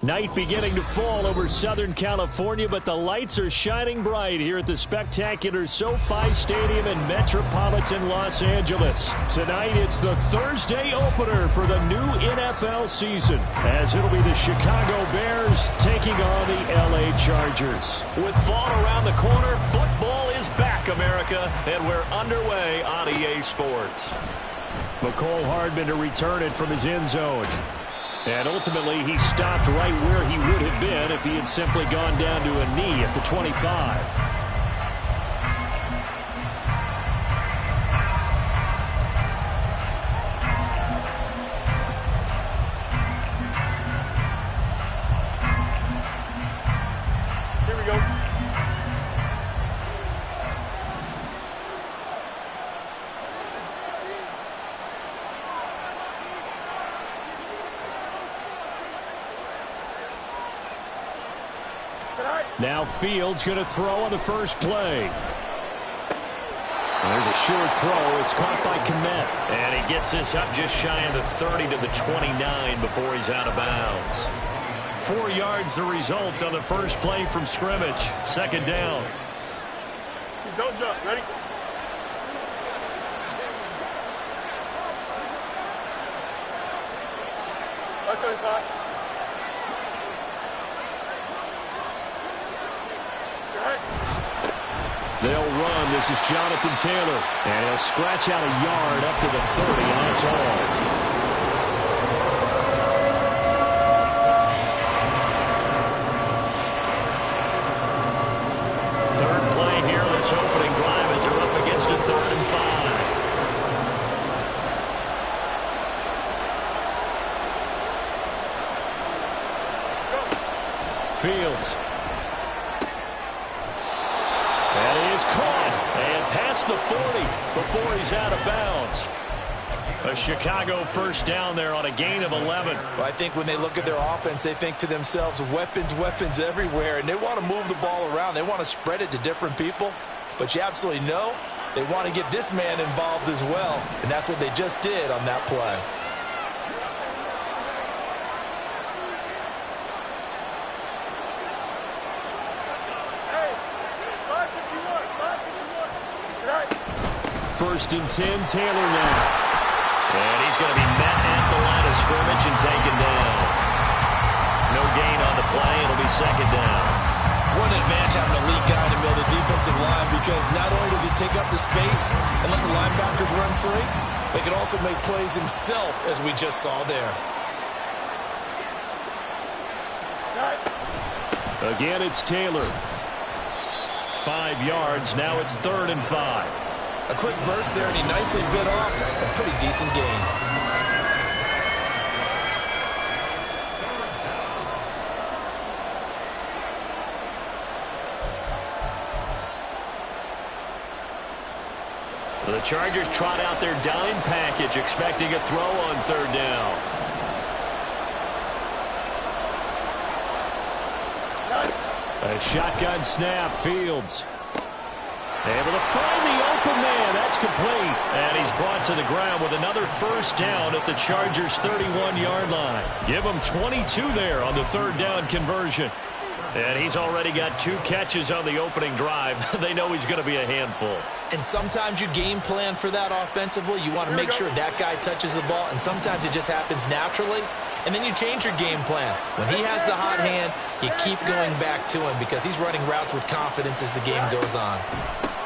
Night beginning to fall over Southern California, but the lights are shining bright here at the spectacular SoFi Stadium in metropolitan Los Angeles. Tonight, it's the Thursday opener for the new NFL season, as it'll be the Chicago Bears taking on the LA Chargers. With fall around the corner, football is back, America, and we're underway on EA Sports. McCole Hardman to return it from his end zone. And ultimately, he stopped right where he would have been if he had simply gone down to a knee at the 25. Now Fields going to throw on the first play. There's a short throw. It's caught by Kmet. And he gets this up just shy of the 30 to the 29 before he's out of bounds. 4 yards the result on the first play from scrimmage. Second down. Don't jump. Ready? That's 35. They'll run. This is Jonathan Taylor. And he'll scratch out a yard up to the 30, and that's all. Third play here, this opening drive as they're up against a 3rd and 5. Fields. And he is caught and past the 40 before he's out of bounds. A Chicago first down there on a gain of 11. Well, I think when they look at their offense, they think to themselves, weapons, weapons everywhere, and they want to move the ball around. They want to spread it to different people, but you absolutely know they want to get this man involved as well, and that's what they just did on that play. First and 10, Taylor now. And he's going to be met at the line of scrimmage and taken down. No gain on the play. It'll be second down. What an advantage having a elite guy in the middle of the defensive line, because not only does he take up the space and let the linebackers run free, but he can also make plays himself, as we just saw there. Again, it's Taylor. 5 yards. Now it's 3rd and 5. A quick burst there, and he nicely bit off a pretty decent gain. The Chargers trot out their dime package, expecting a throw on 3rd down. A shotgun snap, Fields. Able to find the open man. That's complete. And he's brought to the ground with another first down at the Chargers' 31-yard line. Give him 22 there on the 3rd down conversion. And he's already got 2 catches on the opening drive. They know he's going to be a handful. And sometimes you game plan for that offensively. You want to make sure that guy touches the ball, and sometimes it just happens naturally. And then you change your game plan. When he has the hot hand, you keep going back to him because he's running routes with confidence as the game goes on.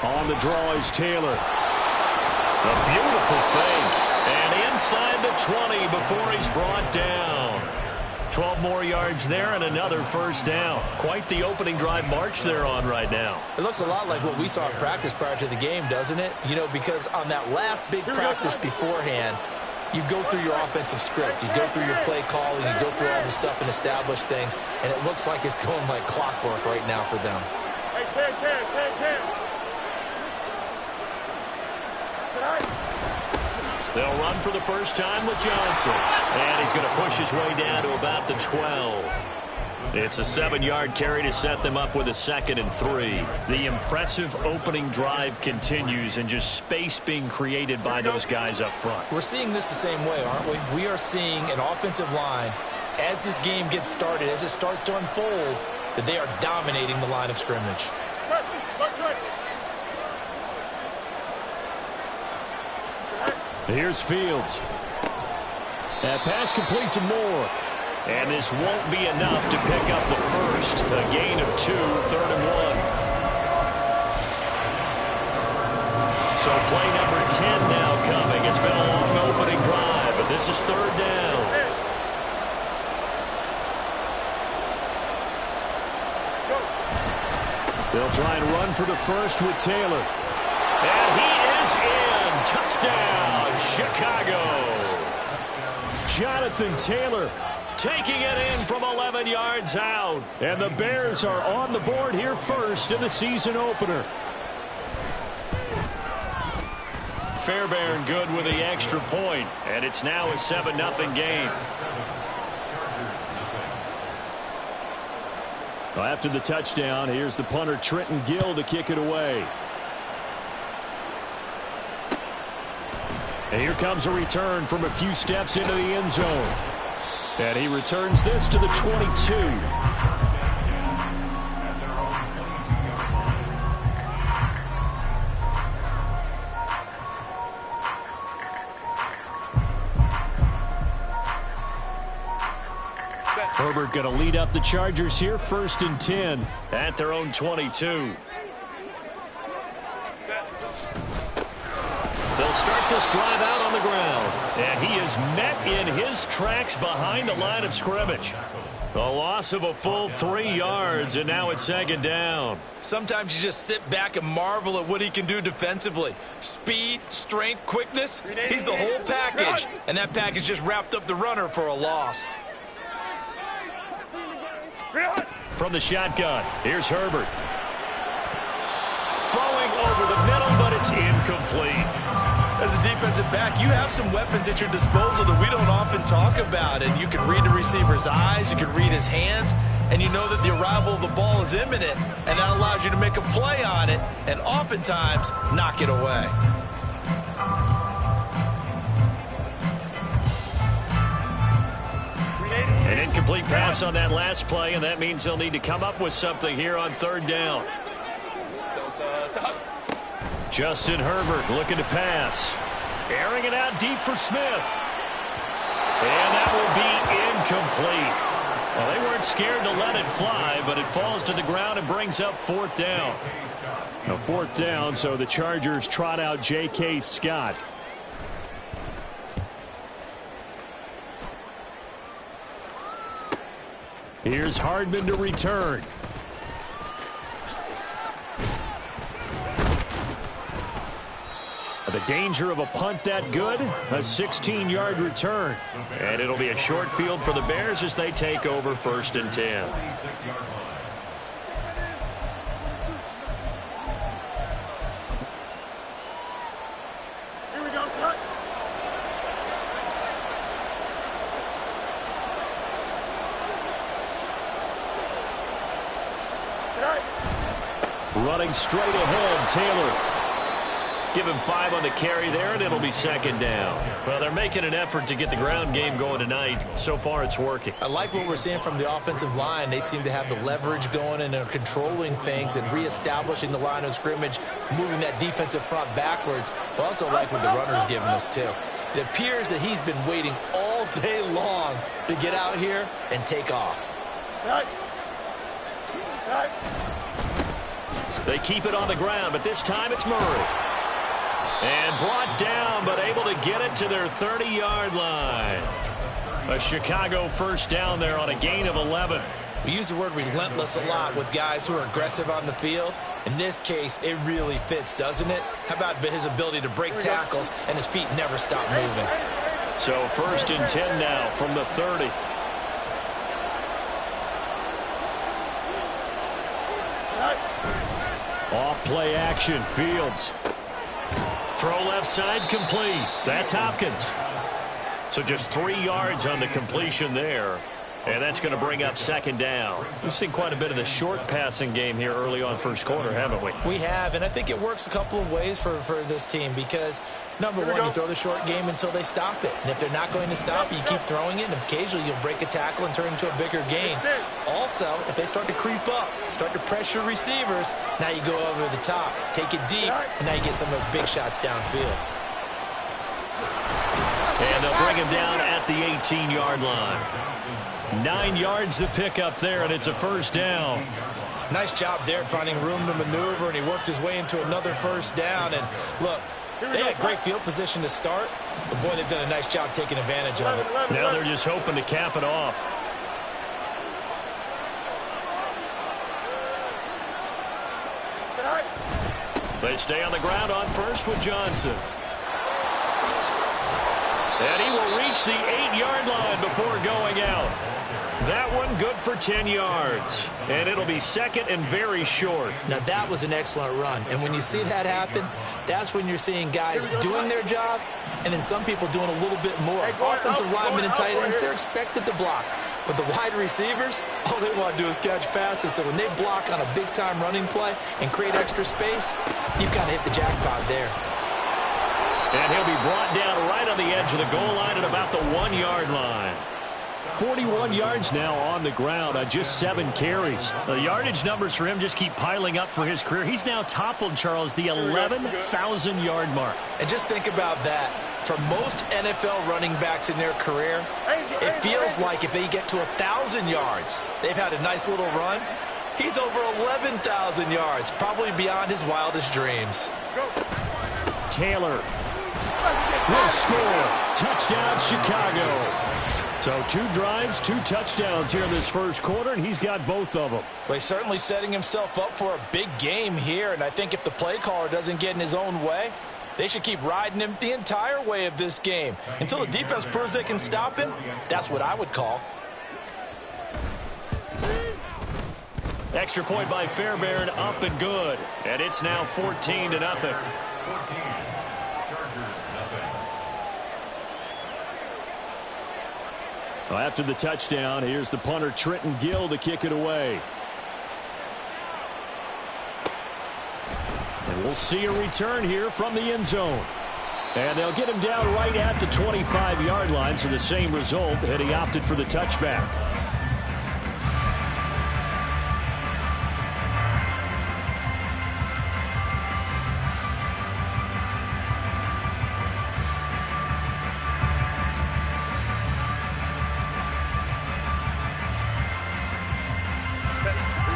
On the draw is Taylor. A beautiful fake. And inside the 20 before he's brought down. 12 more yards there and another first down. Quite the opening drive march they're on right now. It looks a lot like what we saw in practice prior to the game, doesn't it? You know, because on that last big practice beforehand, you go through your offensive script. You go through your play calling. You go through all the stuff and establish things. And it looks like it's going like clockwork right now for them. Hey, Ken. They'll run for the first time with Johnson. And he's going to push his way down to about the 12. It's a 7-yard carry to set them up with a 2nd and 3. The impressive opening drive continues, and just space being created by those guys up front. We're seeing this the same way, aren't we? We are seeing an offensive line as this game gets started, as it starts to unfold, that they are dominating the line of scrimmage. Here's Fields. That pass complete to Moore. And this won't be enough to pick up the first. A gain of 2, 3rd and 1. So play number 10 now coming. It's been a long opening drive, but this is 3rd down. They'll try and run for the first with Taylor. And he is in. Touchdown, Chicago. Jonathan Taylor taking it in from 11 yards out. And the Bears are on the board here first in the season opener. Fairbairn good with the extra point, and it's now a 7-0 game. Well, after the touchdown, here's the punter Trenton Gill to kick it away. And here comes a return from a few steps into the end zone. And he returns this to the 22. Herbert going to lead up the Chargers here, 1st and 10 at their own 22. They'll start this drive out on the ground. And he is met in his tracks behind the line of scrimmage. The loss of a full 3 yards, and now it's 2nd down. Sometimes you just sit back and marvel at what he can do defensively. Speed, strength, quickness. He's the whole package. And that package just wrapped up the runner for a loss. From the shotgun, here's Herbert. Throwing over the middle, but it's incomplete. As a defensive back, you have some weapons at your disposal that we don't often talk about. And you can read the receiver's eyes, you can read his hands, and you know that the arrival of the ball is imminent, and that allows you to make a play on it and oftentimes knock it away. An incomplete pass on that last play, and that means they'll need to come up with something here on 3rd down. Justin Herbert looking to pass. Airing it out deep for Smith. And that will be incomplete. Well, they weren't scared to let it fly, but it falls to the ground and brings up 4th down. A 4th down, so the Chargers trot out J.K. Scott. Here's Hardman to return. The danger of a punt that good, a 16-yard return. And it'll be a short field for the Bears as they take over 1st and 10. Here we go, Scott. Running straight ahead, Taylor. Give him 5 on the carry there, and it'll be 2nd down. Well, they're making an effort to get the ground game going tonight. So far, it's working. I like what we're seeing from the offensive line. They seem to have the leverage going and are controlling things and reestablishing the line of scrimmage, moving that defensive front backwards. But also like what the runner's giving us, too. It appears that he's been waiting all day long to get out here and take off. They keep it on the ground, but this time it's Murray. And brought down, but able to get it to their 30-yard line. A Chicago 1st down there on a gain of 11. We use the word relentless a lot with guys who are aggressive on the field. In this case, it really fits, doesn't it? How about his ability to break tackles and his feet never stop moving? So 1st and 10 now from the 30. Off play action, Fields. Throw left side complete. That's Hopkins. So just 3 yards on the completion there. And that's going to bring up second down. We've seen quite a bit of the short passing game here early on first quarter, haven't we? We have, and I think it works a couple of ways for this team because, number one, you throw the short game until they stop it. And if they're not going to stop it, you keep throwing it, and occasionally you'll break a tackle and turn it into a bigger gain. Also, if they start to creep up, start to pressure receivers, now you go over the top, take it deep, and now you get some of those big shots downfield. And they'll bring him down at the 18-yard line. 9 yards to pick up there, and it's a first down. Nice job there finding room to maneuver, and he worked his way into another first down. And look, they had great field position to start, but boy, they've done a nice job taking advantage of it. Now they're just hoping to cap it off. They stay on the ground on first with Johnson. And he will reach the 8-yard line before going out. That one good for 10 yards. And it'll be second and very short. Now that was an excellent run. And when you see that happen, that's when you're seeing guys doing their job and then some people doing a little bit more. Offensive linemen and tight ends, they're expected to block. But the wide receivers, all they want to do is catch passes. So when they block on a big-time running play and create extra space, you've got to hit the jackpot there. And he'll be brought down right on the edge of the goal line at about the 1-yard line. 41 yards now on the ground on just 7 carries. The yardage numbers for him just keep piling up for his career. He's now toppled, Charles, the 11,000-yard mark. And just think about that. For most NFL running backs in their career, it feels like if they get to 1,000 yards, they've had a nice little run. He's over 11,000 yards, probably beyond his wildest dreams. Taylor will score. Touchdown, Chicago. So 2 drives, 2 touchdowns here in this first quarter, and he's got both of them. Well, he's certainly setting himself up for a big game here, and I think if the play caller doesn't get in his own way, they should keep riding him the entire way of this game. Until the defense proves they can stop him, that's what I would call. Extra point by Fairbairn, up and good. And it's now 14-0. Well, after the touchdown, here's the punter, Trenton Gill, to kick it away. And we'll see a return here from the end zone. And they'll get him down right at the 25-yard line, so the same result, and he opted for the touchback.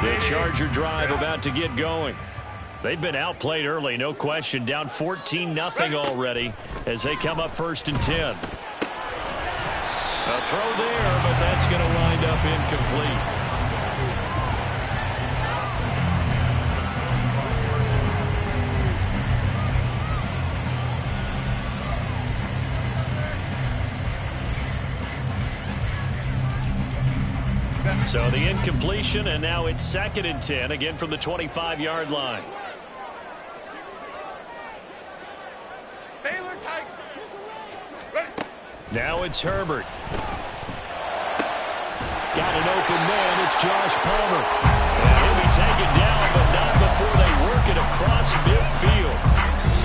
The Charger drive about to get going. They've been outplayed early, no question. Down 14-0 already as they come up 1st and 10. A throw there, but that's going to wind up incomplete. So the incompletion, and now it's 2nd and 10, again from the 25-yard line. Now it's Herbert. Got an open man. It's Josh Palmer. And he'll be taken down, but not before they work it across midfield.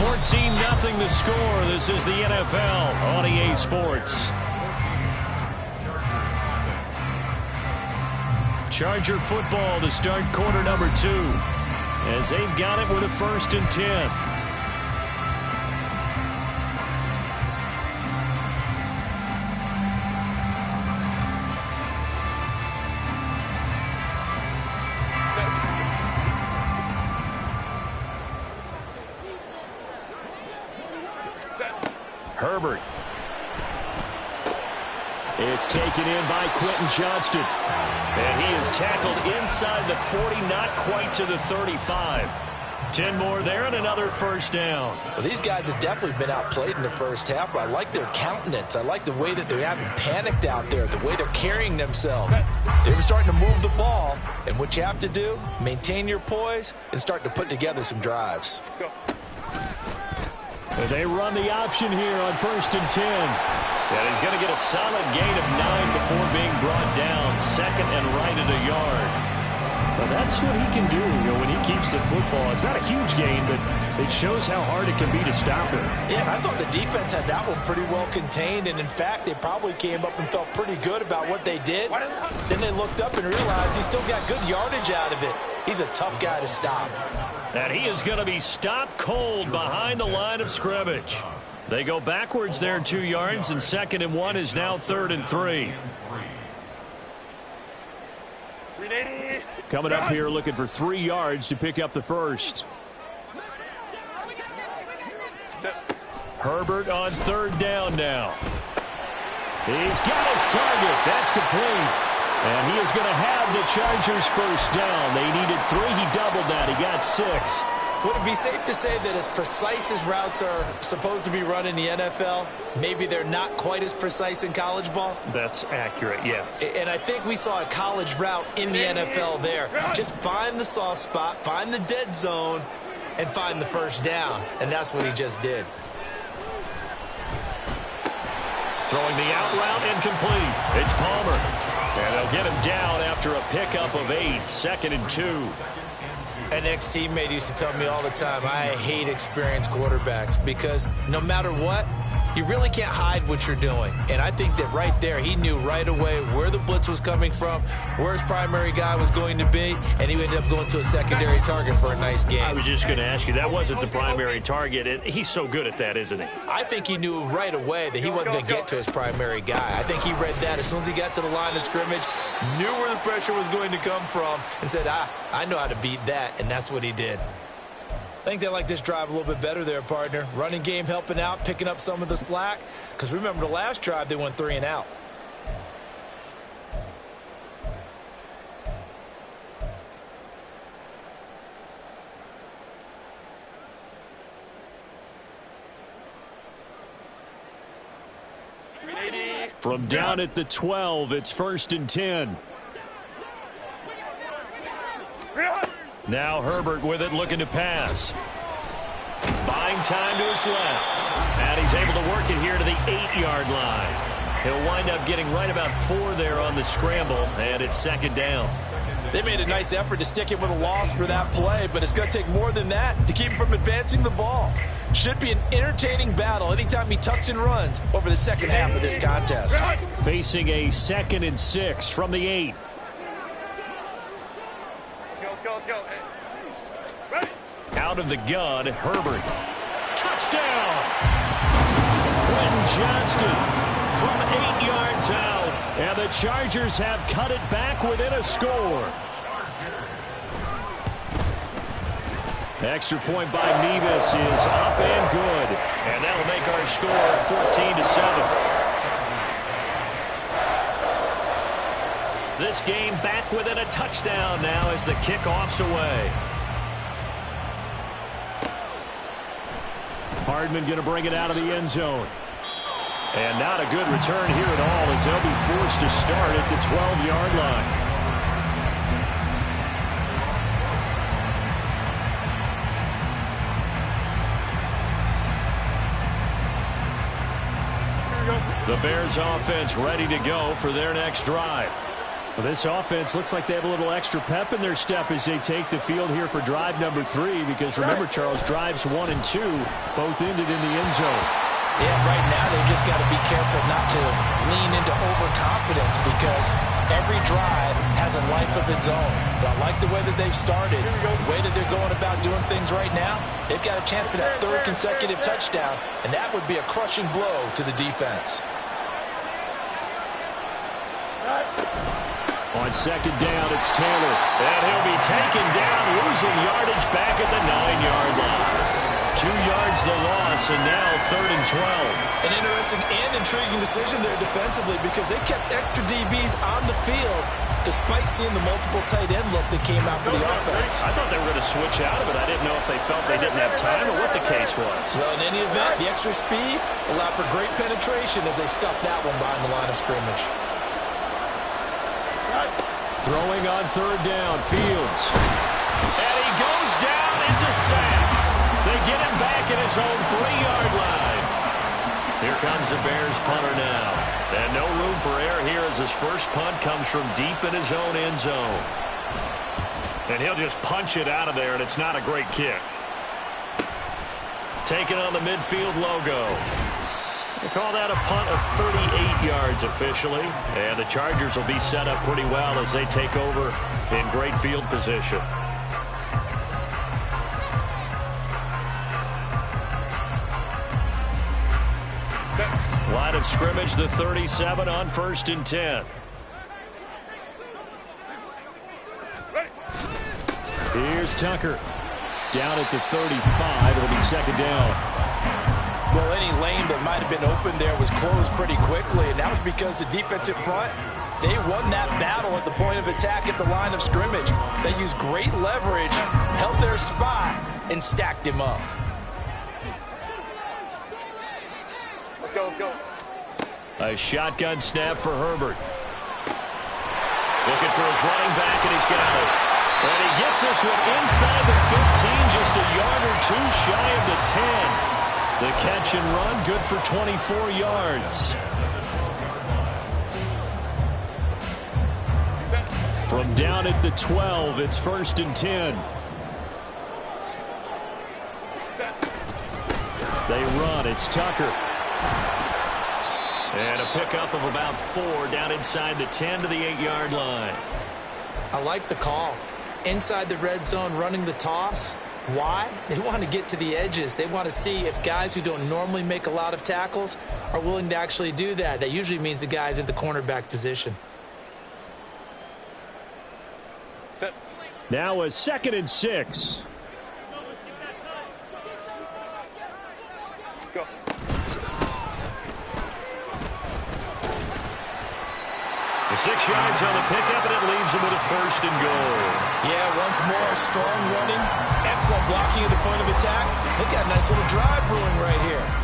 14-0 the score. This is the NFL on EA Sports. Charger football to start quarter number 2. As they've got it with a 1st and 10. Herbert. It's taken in by Quentin Johnston. And he is tackled inside the 40, not quite to the 35. 10 more there and another first down. Well, these guys have definitely been outplayed in the first half, but I like their countenance. I like the way that they haven't panicked out there, the way they're carrying themselves. They were starting to move the ball, and what you have to do, maintain your poise and start to put together some drives. They run the option here on 1st and 10. And he's going to get a solid gain of 9 before being brought down. Second and right at a yard. Well, that's what he can do, when he keeps the football. It's not a huge gain, but it shows how hard it can be to stop him. Yeah, and I thought the defense had that one pretty well contained, and in fact, they probably came up and felt pretty good about what they did. Then they looked up and realized he still got good yardage out of it. He's a tough guy to stop. And he is going to be stopped cold behind the line of scrimmage. They go backwards there 2 yards, and 2nd and 1 is now 3rd and 3. Coming up here looking for 3 yards to pick up the first. Herbert on 3rd down now. He's got his target. That's complete. And he is going to have the Chargers first down. They needed 3. He doubled that. He got 6. Would it be safe to say that as precise as routes are supposed to be run in the NFL, maybe they're not quite as precise in college ball? That's accurate, yeah. And I think we saw a college route in the NFL there. Just find the soft spot, find the dead zone, and find the first down. And that's what he just did. Throwing the out route incomplete. It's Palmer. And they'll get him down after a pickup of 8. 2nd and 2. An ex-teammate used to tell me all the time, I hate experienced quarterbacks because no matter what, you really can't hide what you're doing. And I think that right there, he knew right away where the blitz was coming from, where his primary guy was going to be, and he ended up going to a secondary target for a nice game. I was just going to ask you, that wasn't the primary target, and he's so good at that, isn't he? I think he knew right away that he wasn't going to get to his primary guy. I think he read that as soon as he got to the line of scrimmage, knew where the pressure was going to come from, and said, I know how to beat that, and that's what he did. I think they like this drive a little bit better there, partner. Running game helping out, picking up some of the slack. Because remember, the last drive, they went 3 and out. From down at the 12, it's 1st and 10. Now Herbert with it, looking to pass. Buying time to his left. And he's able to work it here to the 8-yard line. He'll wind up getting right about 4 there on the scramble, and it's 2nd down. They made a nice effort to stick it with a loss for that play, but it's going to take more than that to keep him from advancing the ball. Should be an entertaining battle anytime he tucks and runs over the second half of this contest. Facing a 2nd and 6 from the 8. Out of the gun, Herbert. Touchdown! Quentin Johnston from 8 yards out. And the Chargers have cut it back within a score. Extra point by Nevis is up and good. And that'll make our score 14-7. This game back within a touchdown now as the kickoff's away. Hardman going to bring it out of the end zone. And not a good return here at all as they'll be forced to start at the 12-yard line. The Bears offense ready to go for their next drive. Well, this offense looks like they have a little extra pep in their step as they take the field here for drive number 3, because remember, Charles, drives 1 and 2 both ended in the end zone. Yeah, right now they've just got to be careful not to lean into overconfidence because every drive has a life of its own. But I like the way that they've started, the way that they're going about doing things right now. They've got a chance for that 3rd consecutive touchdown, and that would be a crushing blow to the defense. On 2nd down, it's Taylor. And he'll be taken down, losing yardage back at the 9-yard line. 2 yards the loss, and now 3rd and 12. An interesting and intriguing decision there defensively because they kept extra DBs on the field despite seeing the multiple tight end look that came out for the offense. I thought they were going to switch out of it. I didn't know if they felt they didn't have time or what the case was. Well, in any event, the extra speed allowed for great penetration as they stuffed that one behind the line of scrimmage. Throwing on 3rd down, Fields. And he goes down. It's a sack. They get him back at his own 3-yard line. Here comes the Bears punter now. And no room for error here as his first punt comes from deep in his own end zone. And he'll just punch it out of there, and it's not a great kick. Taking on the midfield logo. They call that a punt of 38 yards officially. And the Chargers will be set up pretty well as they take over in great field position. Line of scrimmage, the 37 on 1st and 10. Here's Tucker. Down at the 35. It'll be 2nd down. Well, any lane that might have been open there was closed pretty quickly, and that was because the defensive front, they won that battle at the point of attack at the line of scrimmage. They used great leverage, held their spot, and stacked him up. Let's go, let's go. A shotgun snap for Herbert. Looking for his running back, and he's got it. And he gets this one inside the 15, just a yard or two shy of the 10. The catch and run, good for 24 yards. From down at the 12, it's 1st and 10. They run, it's Tucker. And a pickup of about 4 down inside the 10 to the 8-yard line. I like the call. Inside the red zone, running the toss. Why? They want to get to the edges. They want to see if guys who don't normally make a lot of tackles are willing to actually do that. That usually means the guys at the cornerback position. Now a 2nd and 6. Go. The 6 yards on the pickup, and it leaves him with a 1st and goal. Yeah, once more, strong running, excellent blocking at the point of attack. Look at a nice little drive brewing right here.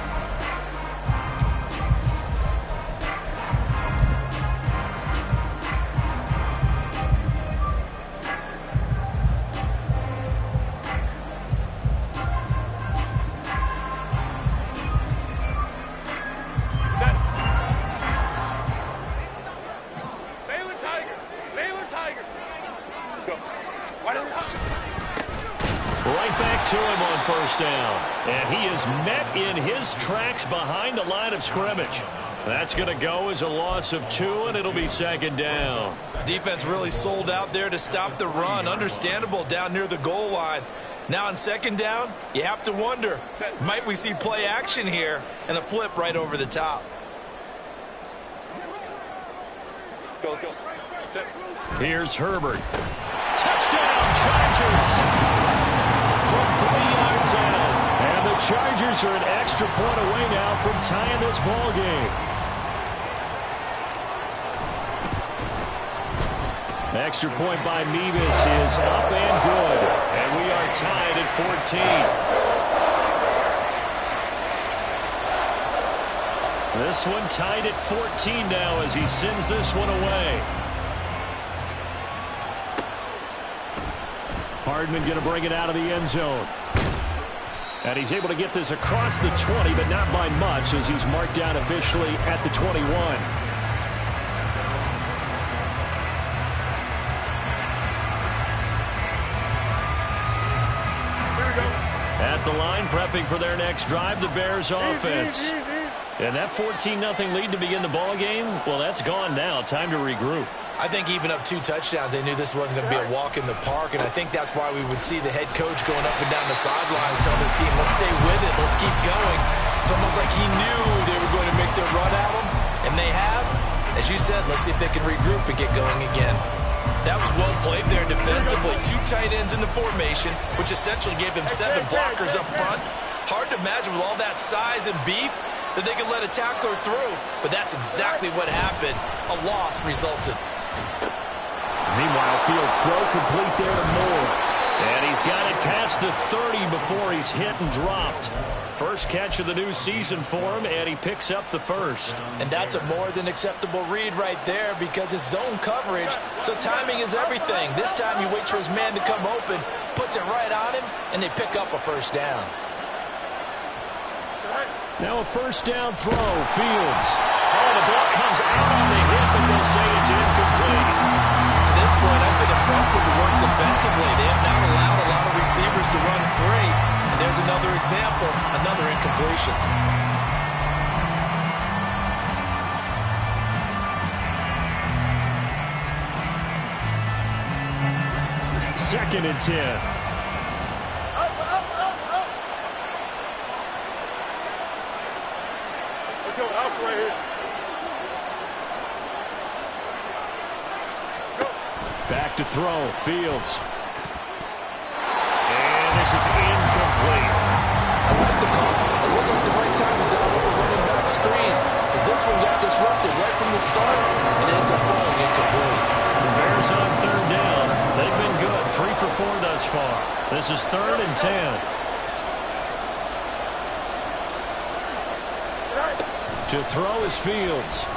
Right back to him on 1st down. And he is met in his tracks behind the line of scrimmage. That's going to go as a loss of 2, and it'll be 2nd down. Defense really sold out there to stop the run. Understandable down near the goal line. Now on 2nd down, you have to wonder, might we see play action here and a flip right over the top? Go, let's go. Here's Herbert. Touchdown, Chargers! From 3 yards out. And the Chargers are an extra point away now from tying this ball game. Extra point by Mevis is up and good. And we are tied at 14. This one tied at 14 now as he sends this one away. Hardman going to bring it out of the end zone. And he's able to get this across the 20, but not by much as he's marked down officially at the 21. At the line, prepping for their next drive, the Bears offense. And that 14-0 lead to begin the ball game, well, that's gone now. Time to regroup. I think even up 2 touchdowns, they knew this wasn't going to be a walk in the park, and I think that's why we would see the head coach going up and down the sidelines telling his team, let's stay with it, let's keep going. It's almost like he knew they were going to make their run at him, and they have. As you said, let's see if they can regroup and get going again. That was well played there defensively. 2 tight ends in the formation, which essentially gave them 7 blockers up front. Hard to imagine with all that size and beef that they could let a tackler through, but that's exactly what happened. A loss resulted. Meanwhile, Fields' throw complete there to Moore. And he's got it past the 30 before he's hit and dropped. First catch of the new season for him, and he picks up the 1st. And that's a more than acceptable read right there because it's zone coverage, so timing is everything. This time he waits for his man to come open, puts it right on him, and they pick up a 1st down. Now a first down throw. Fields. Oh, the ball comes out on the hit, but they'll say it's incomplete. To this point, I've been impressed with the work defensively. They have not allowed a lot of receivers to run free. And there's another example, another incompletion. Second and 10. Back to throw. Fields. And this is incomplete. I like the call. It looked like the right time to dial up a running back screen. But this one got disrupted right from the start, and it ends up falling incomplete. The Bears on third down. They've been good. 3 for 4 thus far. This is 3rd and 10. To throw is Fields.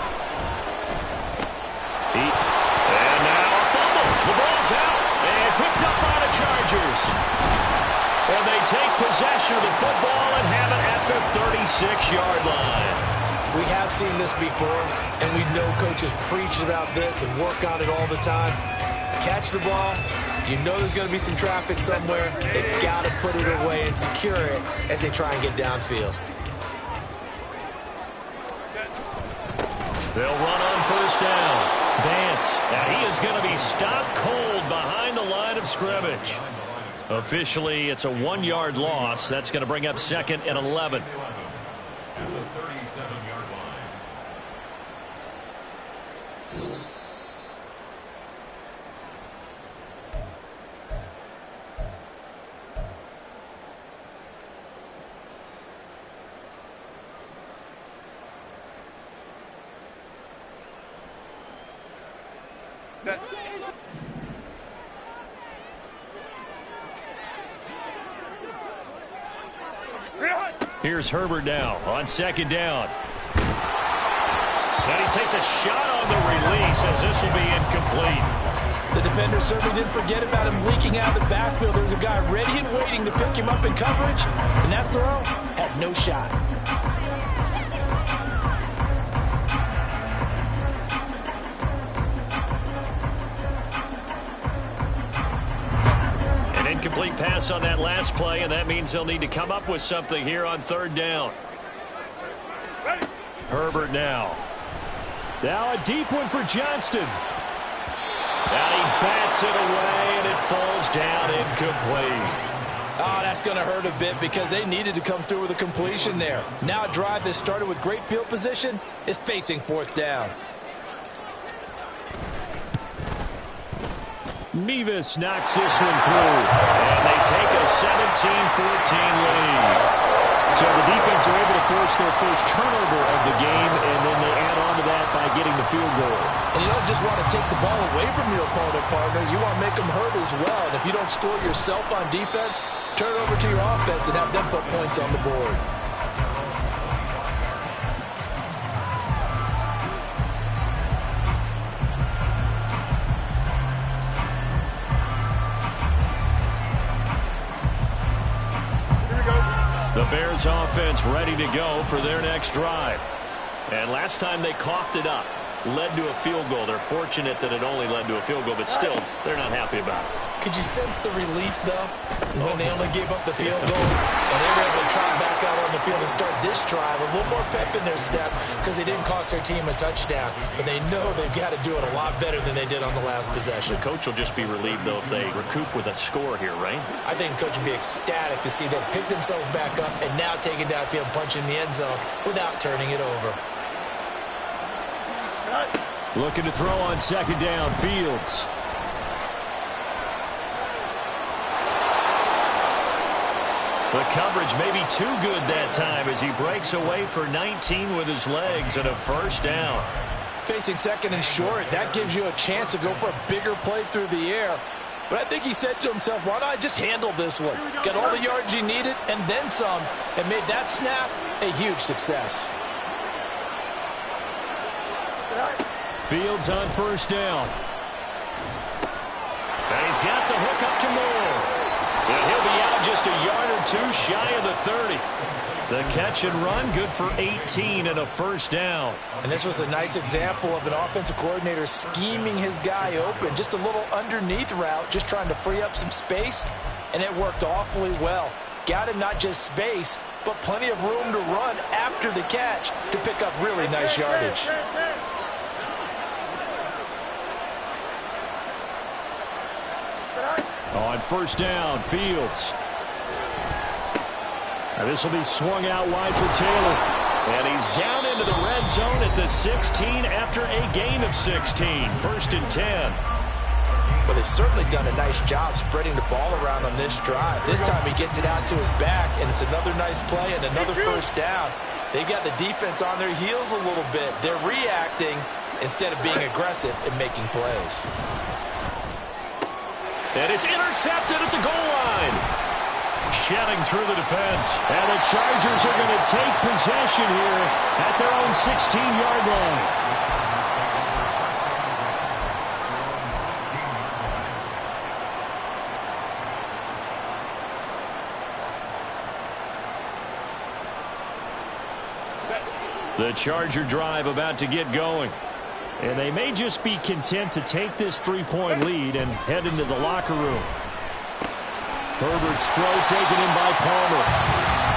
And now a fumble. The ball's out. And picked up by the Chargers. And they take possession of the football and have it at the 36-yard line. We have seen this before, and we know coaches preach about this and work on it all the time. Catch the ball. You know there's going to be some traffic somewhere. They've got to put it away and secure it as they try and get downfield. They'll run on first down. Vance. Now he is going to be stopped cold behind the line of scrimmage. Officially, it's a 1-yard loss. That's going to bring up 2nd and 11. At the 37-yard line. Here's Herbert now on 2nd down. And he takes a shot on the release as this will be incomplete. The defender certainly didn't forget about him leaking out of the backfield. There was a guy ready and waiting to pick him up in coverage, and that throw had no shot. Incomplete pass on that last play, and that means they'll need to come up with something here on 3rd down. Herbert now. Now a deep one for Johnston. Now he bats it away, and it falls down incomplete. Oh, that's going to hurt a bit because they needed to come through with a completion there. Now a drive that started with great field position is facing 4th down. Nevis knocks this one through, and they take a 17-14 lead. So the defense are able to force their first turnover of the game, and then they add on to that by getting the field goal. And you don't just want to take the ball away from your opponent, partner. You want to make them hurt as well. And if you don't score yourself on defense, turn it over to your offense and have them put points on the board. The Bears offense ready to go for their next drive. And last time they coughed it up, led to a field goal. They're fortunate that it only led to a field goal, but still, they're not happy about it. Could you sense the relief, though, when they only gave up the field goal and they were able to trot back out on the field and start this drive with a little more pep in their step because they didn't cost their team a touchdown, but they know they've got to do it a lot better than they did on the last possession. The coach will just be relieved, though, if they recoup with a score here, right? I think the coach will be ecstatic to see them pick themselves back up and now take it downfield, punch in the end zone without turning it over. Looking to throw on 2nd down. Fields. The coverage may be too good that time as he breaks away for 19 with his legs and a first down. Facing 2nd and short, that gives you a chance to go for a bigger play through the air. But I think he said to himself, why don't I just handle this one? Got all the yards you needed and then some, and made that snap a huge success. Fields on first down. And he's got the hook up to Moore. And he'll be out just a yard or 22 shy of the 30. The catch and run, good for 18 and a first down. And this was a nice example of an offensive coordinator scheming his guy open. Just a little underneath route, just trying to free up some space, and it worked awfully well. Got him not just space, but plenty of room to run after the catch to pick up really nice yardage. On first down, Fields. Now this will be swung out wide for Taylor. And he's down into the red zone at the 16 after a gain of 16. First and 10. Well, they've certainly done a nice job spreading the ball around on this drive. This time he gets it out to his back, and it's another nice play and another first down. They've got the defense on their heels a little bit. They're reacting instead of being aggressive and making plays. And it's intercepted at the goal line. Shedding through the defense. And the Chargers are going to take possession here at their own 16-yard line. The Charger drive about to get going. And they may just be content to take this 3-point lead and head into the locker room. Herbert's throw taken in by Palmer.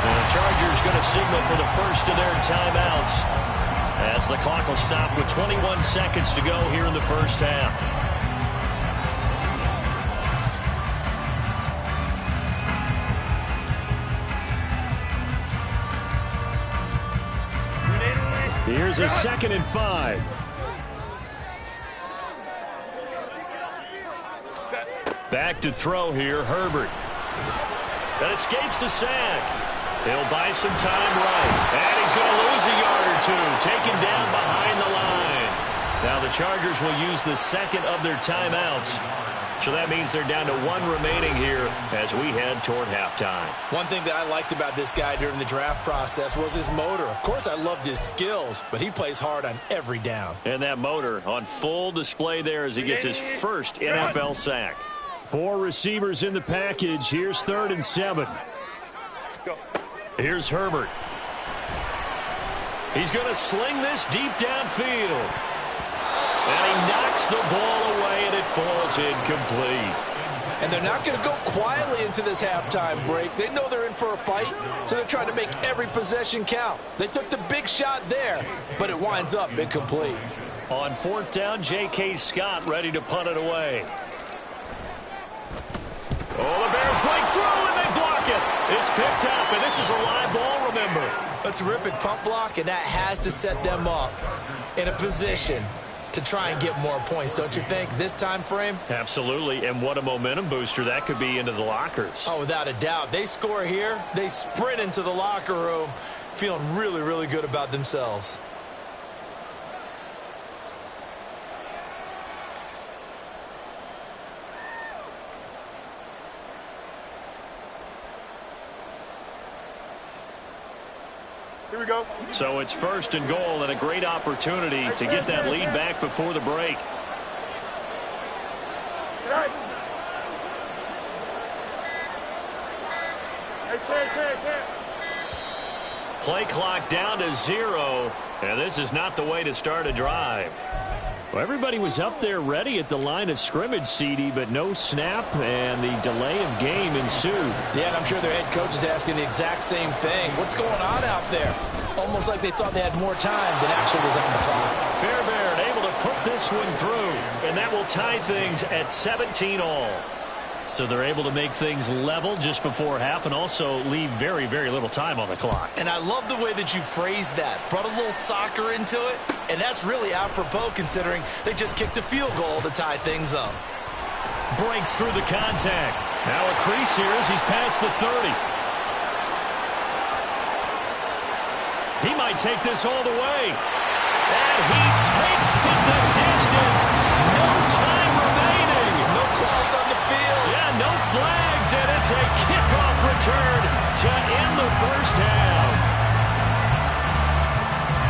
And the Chargers going to signal for the first of their timeouts as the clock will stop with 21 seconds to go here in the first half. Here's a 2nd and 5. Back to throw here, Herbert. That escapes the sack. He'll buy some time right. And he's going to lose a yard or two. Taken down behind the line. Now the Chargers will use the second of their timeouts. So that means they're down to 1 remaining here as we head toward halftime. One thing that I liked about this guy during the draft process was his motor. Of course, I loved his skills, but he plays hard on every down. And that motor on full display there as he gets his first NFL sack. 4 receivers in the package. Here's 3rd and 7. Go. Here's Herbert. He's going to sling this deep downfield. And he knocks the ball away, and it falls incomplete. And they're not going to go quietly into this halftime break. They know they're in for a fight, so they're trying to make every possession count. They took the big shot there, but it winds up incomplete. On 4th down, J.K. Scott ready to punt it away. Oh, the Bears break through, and they block it. It's picked up, and this is a live ball, remember. A terrific pump block, and that has to set them up in a position to try and get more points, don't you think, this time frame? Absolutely, and what a momentum booster that could be into the lockers. Oh, without a doubt. They score here, they sprint into the locker room, feeling really, really good about themselves. Here we go. So it's 1st and goal and a great opportunity to get that lead back before the break. Play clock down to 0, and this is not the way to start a drive. Well, everybody was up there ready at the line of scrimmage, CD, but no snap, and the delay of game ensued. Yeah, and I'm sure their head coach is asking the exact same thing. What's going on out there? Almost like they thought they had more time than actually was on the clock. Fairbairn able to put this one through, and that will tie things at 17 all. So they're able to make things level just before half and also leave very, very little time on the clock. And I love the way that you phrased that. Brought a little soccer into it, and that's really apropos considering they just kicked a field goal to tie things up. Breaks through the contact. Now a crease here as he's past the 30. He might take this all the way. And he takes it the distance. No time remaining. No cloth on the field. Yeah, no flags, and it's a kickoff return to end the first half.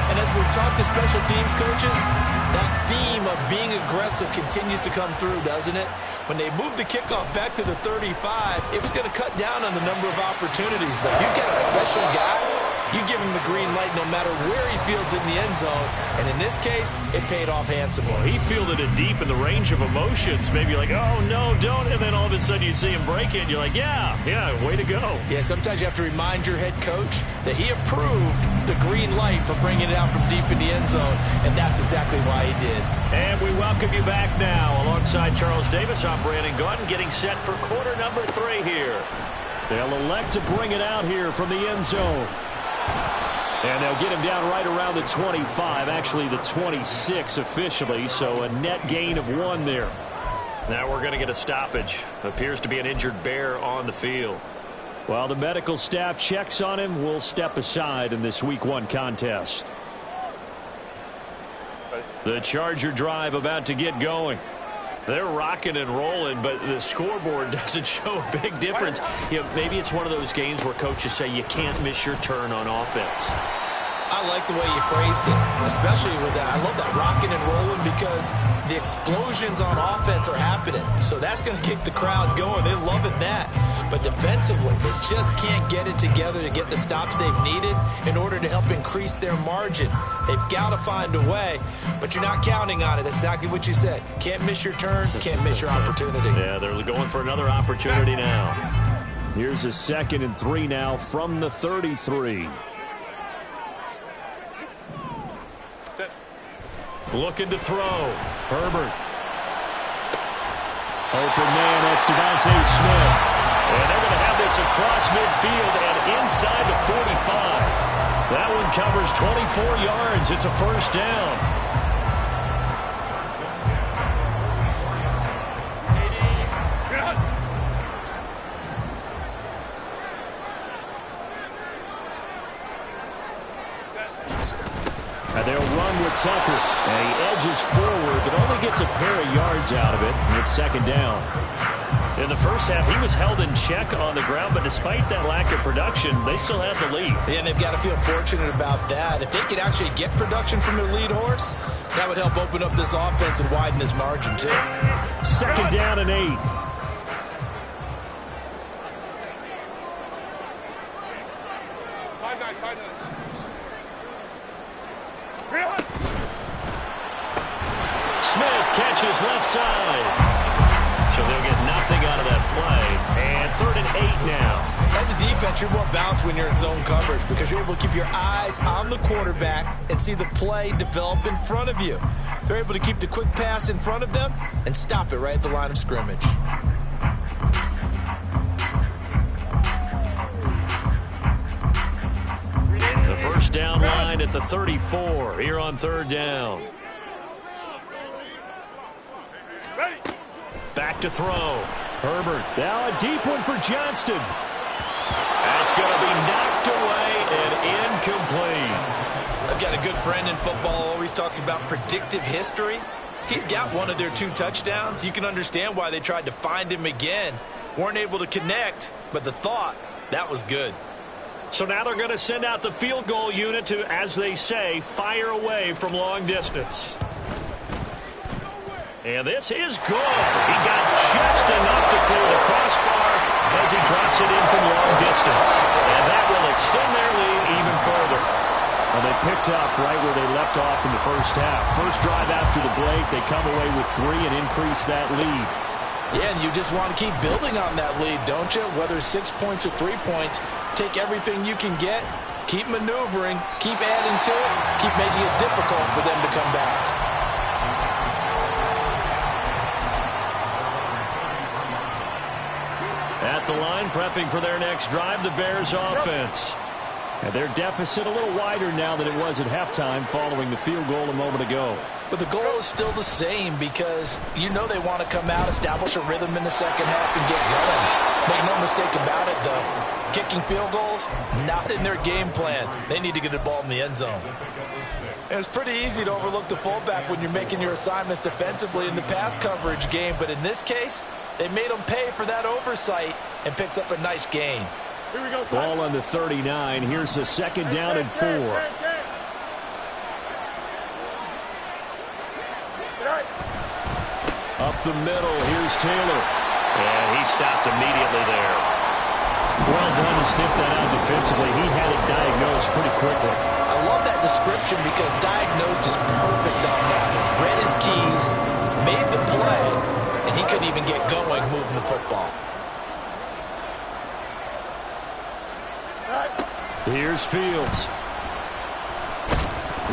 And as we've talked to special teams coaches, that theme of being aggressive continues to come through, doesn't it? When they moved the kickoff back to the 35, it was going to cut down on the number of opportunities. But if you get a special guy, you give him the green light no matter where he fields it in the end zone. And in this case, it paid off handsomely. Well, he fielded it deep in the range of emotions. Maybe you're like, oh, no, don't. And then all of a sudden you see him break it, and you're like, yeah, way to go. Yeah, sometimes you have to remind your head coach that he approved the green light for bringing it out from deep in the end zone, and that's exactly why he did. And we welcome you back now. Alongside Charles Davis, I'm Brandon Gaudin, getting set for quarter number 3 here. They'll elect to bring it out here from the end zone. And they'll get him down right around the 25, actually the 26 officially, so a net gain of 1 there. Now we're going to get a stoppage. Appears to be an injured bear on the field. While the medical staff checks on him, we'll step aside in this Week 1 contest. The Charger drive about to get going. They're rocking and rolling, but the scoreboard doesn't show a big difference. You know, maybe it's one of those games where coaches say you can't miss your turn on offense. I like the way you phrased it, especially with that. I love that rocking and rolling because the explosions on offense are happening. So that's going to kick the crowd going. They're loving that. But defensively, they just can't get it together to get the stops they've needed in order to help increase their margin. They've got to find a way, but you're not counting on it. That's exactly what you said. Can't miss your turn, can't miss your opportunity. Yeah, they're going for another opportunity now. Here's a 2nd and 3 now from the 33. Looking to throw. Herbert. Open man, that's Devontae Smith. And they're going to have this across midfield and inside the 45. That one covers 24 yards. It's a first down. They'll run with Tucker. And he edges forward, but only gets a pair of yards out of it. And it's 2nd down. In the first half, he was held in check on the ground, but despite that lack of production, they still have the lead. Yeah, and they've got to feel fortunate about that. If they could actually get production from their lead horse, that would help open up this offense and widen this margin, too. 2nd down and 8. Smith catches left side. So they'll get nothing out of that play. And 3rd and 8 now. As a defense, you're more balanced when you're in zone coverage because you're able to keep your eyes on the quarterback and see the play develop in front of you. They're able to keep the quick pass in front of them and stop it right at the line of scrimmage. The first down line at the 34 here on 3rd down. Back to throw. Herbert. Now a deep one for Johnston. That's going to be knocked away and incomplete. I've got a good friend in football, always talks about predictive history. He's got one of their 2 touchdowns. You can understand why they tried to find him again. Weren't able to connect, but the thought, that was good. So now they're going to send out the field goal unit to, as they say, fire away from long distance. And this is good. He got just enough to clear the crossbar as he drops it in from long distance. And that will extend their lead even further. Well, they picked up right where they left off in the first half. First drive after the break, they come away with 3 and increase that lead. Yeah, and you just want to keep building on that lead, don't you? Whether it's 6 points or 3 points, take everything you can get, keep maneuvering, keep adding to it, keep making it difficult for them to come back. At the line, prepping for their next drive, the Bears offense. And their deficit a little wider now than it was at halftime following the field goal a moment ago. But the goal is still the same because you know they want to come out, establish a rhythm in the second half, and get going. Make no mistake about it, though. Kicking field goals, not in their game plan. They need to get the ball in the end zone. And it's pretty easy to overlook the fullback when you're making your assignments defensively in the pass coverage game. But in this case, they made them pay for that oversight and picks up a nice gain. Here we go. Ball on the 39. Here's the 2nd down and 4. Up the middle, here's Taylor. And he stopped immediately there. Well done to sniff that out defensively. He had it diagnosed pretty quickly. I love that description because diagnosed is perfect on that. Read his keys, made the play, and he couldn't even get going moving the football. Here's Fields.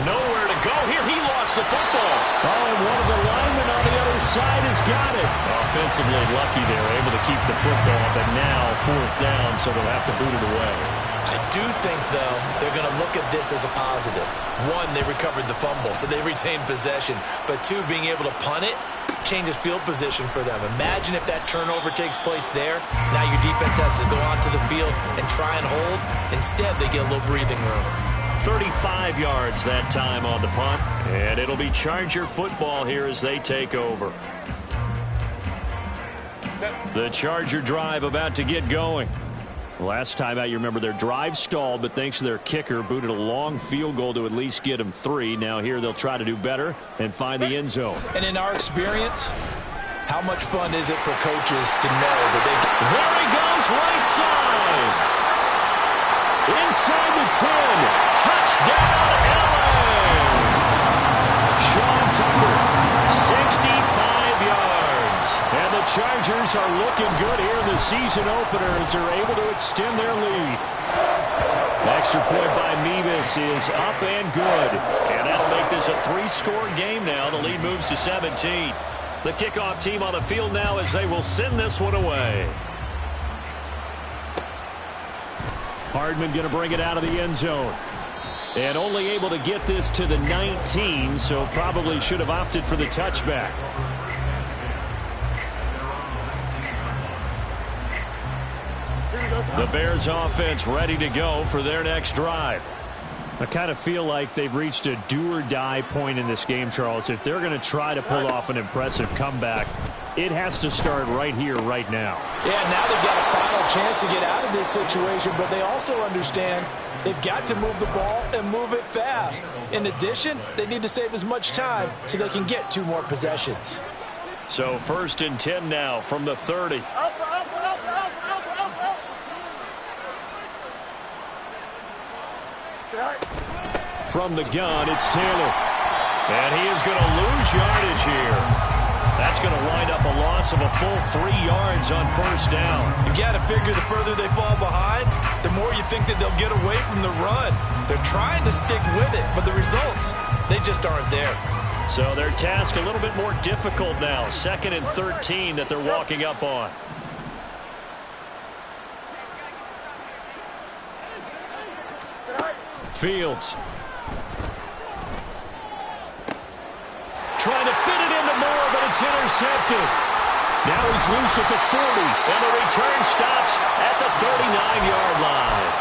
Nowhere to go here. He lost the football. Oh, and one of the linemen on the other side has got it. Offensively lucky they were able to keep the football, but now 4th down, so they'll have to boot it away. I do think, though, they're going to look at this as a positive. 1, they recovered the fumble, so they retained possession. But 2, being able to punt it changes field position for them. Imagine if that turnover takes place there. Now your defense has to go onto the field and try and hold. Instead, they get a little breathing room. 35 yards that time on the punt. And it'll be Charger football here as they take over. The Charger drive about to get going. Last time out, you remember their drive stalled, but thanks to their kicker, booted a long field goal to at least get them 3. Now here they'll try to do better and find the end zone. And in our experience, how much fun is it for coaches to know that they can... There he goes, right side. Inside the 10. Touchdown, LA. Sean Tucker, 65 yards. And the Chargers are looking good here in the season opener as they're able to extend their lead. Extra point by Mevis is up and good. And that'll make this a 3-score game now. The lead moves to 17. The kickoff team on the field now as they will send this one away. Hardman going to bring it out of the end zone. And only able to get this to the 19, so probably should have opted for the touchback. The Bears offense ready to go for their next drive. I kind of feel like they've reached a do-or-die point in this game, Charles. If they're going to try to pull off an impressive comeback, it has to start right here, right now. Yeah, now they've got a final chance to get out of this situation, but they also understand they've got to move the ball and move it fast. In addition, they need to save as much time so they can get 2 more possessions. So 1st and 10 now from the 30. From the gun, it's Taylor. And he is going to lose yardage here. That's going to wind up a loss of a full 3 yards on 1st down. You've got to figure the further they fall behind, the more you think that they'll get away from the run. They're trying to stick with it, but the results, they just aren't there. So their task a little bit more difficult now. 2nd and 13 that they're walking up on. Fields. Trying to fit it into Moore, but it's intercepted. Now he's loose at the 40, and the return stops at the 39-yard line.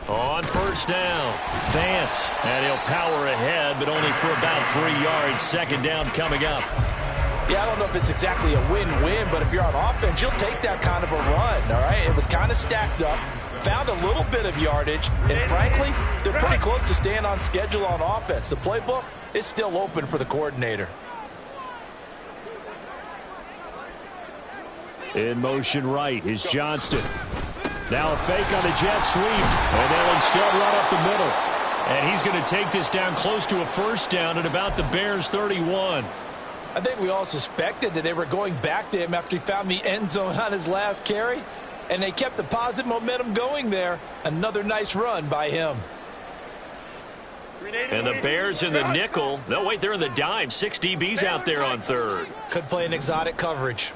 On 1st down, Vance, and he'll power ahead, but only for about 3 yards. 2nd down coming up. Yeah, I don't know if it's exactly a win-win, but if you're on offense, you'll take that kind of a run, all right? It was kind of stacked up, found a little bit of yardage, and frankly, they're pretty close to staying on schedule on offense. The playbook is still open for the coordinator. In motion right is Johnston. Now a fake on the jet sweep, and they'll instead run up the middle. And he's going to take this down close to a 1st down at about the Bears' 31. I think we all suspected that they were going back to him after he found the end zone on his last carry, and they kept the positive momentum going there. Another nice run by him. And the Bears in the nickel. No, wait, they're in the dime. 6 DBs out there on 3rd. Could play an exotic coverage.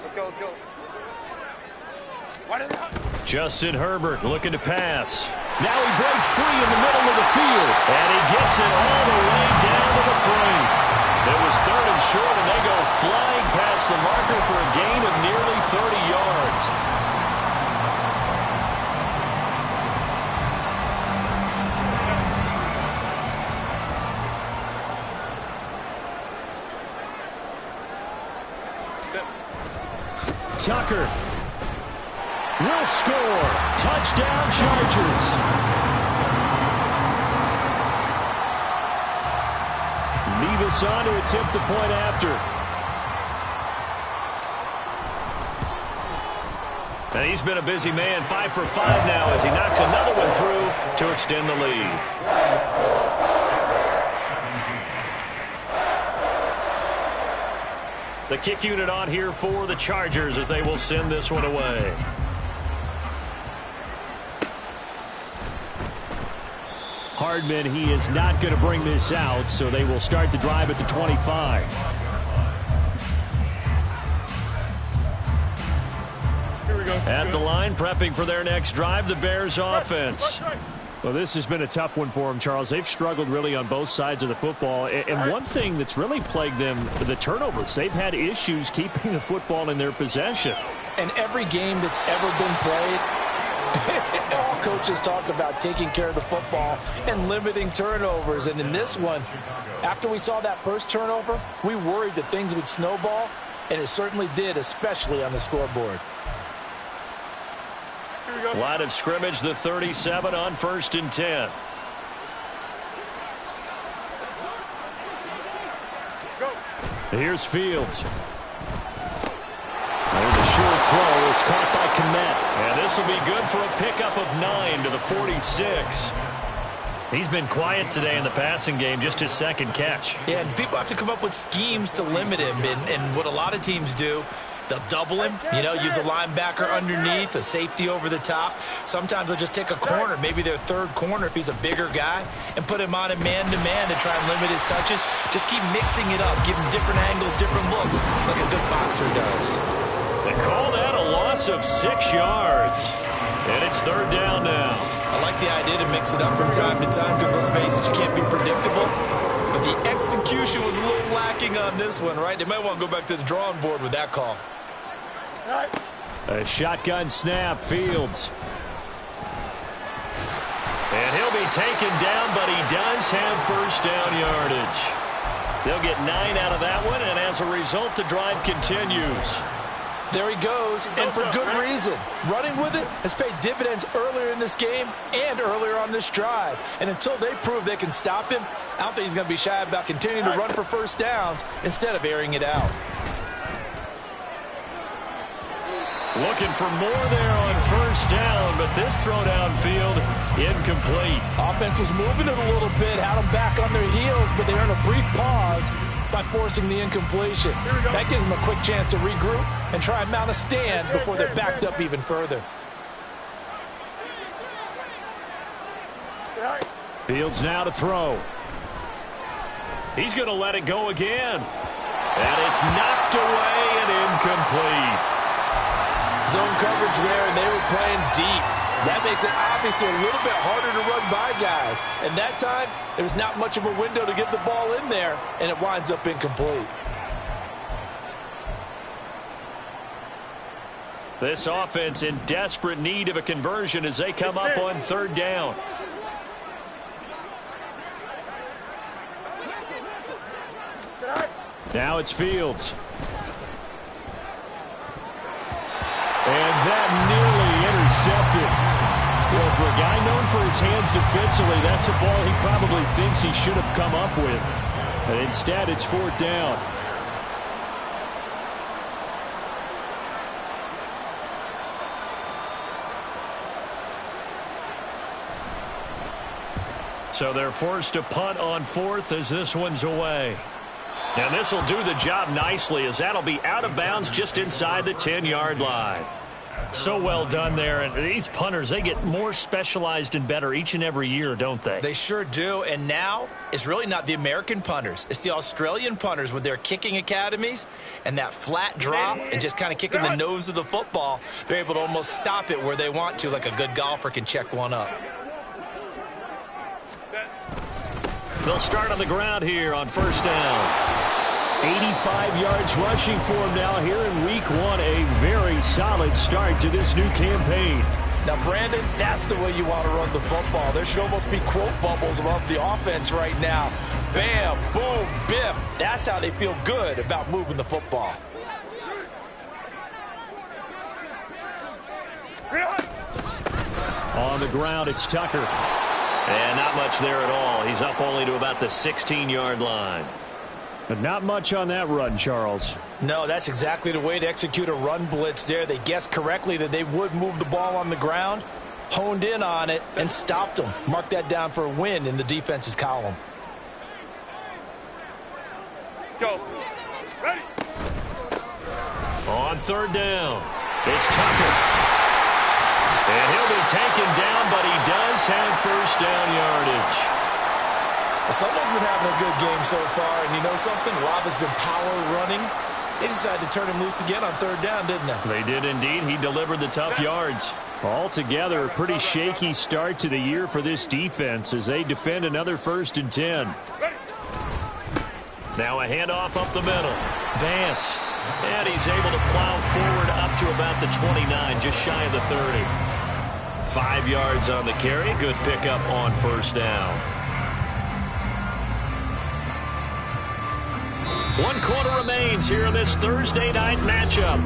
Let's go. Justin Herbert looking to pass. Now he breaks free in the middle of the field. And he gets it all the way down to the 3. It was 3rd and short, and they go flying past the marker for a gain of nearly 30 yards. Tucker will score. Touchdown, Chargers. Nevis on to attempt the point after. And he's been a busy man, 5 for 5 now as he knocks another one through to extend the lead. The kick unit on here for the Chargers as they will send this one away. Hardman, he is not going to bring this out, so they will start the drive at the 25. At the line, prepping for their next drive, the Bears offense. Well, this has been a tough one for them, Charles. They've struggled really on both sides of the football. And one thing that's really plagued them, the turnovers. They've had issues keeping the football in their possession. And every game that's ever been played, all coaches talk about taking care of the football and limiting turnovers. And in this one, after we saw that first turnover, we worried that things would snowball, and it certainly did, especially on the scoreboard. Line of scrimmage, the 37 on 1st and 10. Here's Fields. There's a short throw. It's caught by Kmet. And this will be good for a pickup of 9 to the 46. He's been quiet today in the passing game, just his second catch. Yeah, and people have to come up with schemes to limit him. And what a lot of teams do, they'll double him, use a linebacker underneath, a safety over the top. Sometimes they'll just take a corner, maybe their third corner if he's a bigger guy, and put him on a man-to-man to try and limit his touches. Just keep mixing it up, give him different angles, different looks, like a good boxer does. They call that a loss of 6 yards. And it's 3rd down now. I like the idea to mix it up from time to time because, let's face it, you can't be predictable. But the execution was a little lacking on this one, right? They might want to go back to the drawing board with that call. A shotgun snap, Fields. And he'll be taken down, but he does have 1st down yardage. They'll get 9 out of that one, and as a result, the drive continues. There he goes, and for good reason. Running with it has paid dividends earlier in this game and earlier on this drive. And until they prove they can stop him, I don't think he's going to be shy about continuing to run for 1st downs instead of airing it out. Looking for more there on 1st down, but this throw downfield incomplete. Offense was moving it a little bit, had them back on their heels, but they earned a brief pause by forcing the incompletion. That gives them a quick chance to regroup and try and mount a stand before they're backed up even further. Fields now to throw. He's going to let it go again. And it's knocked away and incomplete. Zone coverage there, and they were playing deep. That makes it obviously a little bit harder to run by guys. And that time, there was not much of a window to get the ball in there, and it winds up incomplete. This offense in desperate need of a conversion as they come up on 3rd down. Now it's Fields. And that nearly intercepted. Well, for a guy known for his hands defensively, that's a ball he probably thinks he should have come up with. But instead, it's 4th down. So they're forced to punt on 4th as this one's away. And this will do the job nicely as that'll be out of bounds just inside the 10-yard line. So well done there. And these punters, they get more specialized and better each and every year, don't they? They sure do. And now it's really not the American punters. It's the Australian punters with their kicking academies and that flat drop and just kind of kicking the nose of the football. They're able to almost stop it where they want to, like a good golfer can check one up. They'll start on the ground here on 1st down. 85 yards rushing for him now here in week 1. A very solid start to this new campaign. Now, Brandon, that's the way you want to run the football. There should almost be quote bubbles above the offense right now. Bam, boom, biff. That's how they feel good about moving the football. On the ground, it's Tucker. And not much there at all. He's up only to about the 16-yard line. But not much on that run, Charles. No, that's exactly the way to execute a run blitz there. They guessed correctly that they would move the ball on the ground, honed in on it, and stopped them. Mark that down for a win in the defense's column. Go. Ready. On third down, it's Tucker. And he'll be taken down, but he does have first down yardage. Someone's been having a good game so far, and you know something? A lot has been power running. They decided to turn him loose again on third down, didn't they? They did indeed. He delivered the tough yards. Altogether, a pretty shaky start to the year for this defense as they defend another 1st and 10. Now a handoff up the middle. Vance. And he's able to plow forward up to about the 29, just shy of the 30. 5 yards on the carry. Good pickup on first down. 1 quarter remains here in this Thursday night matchup.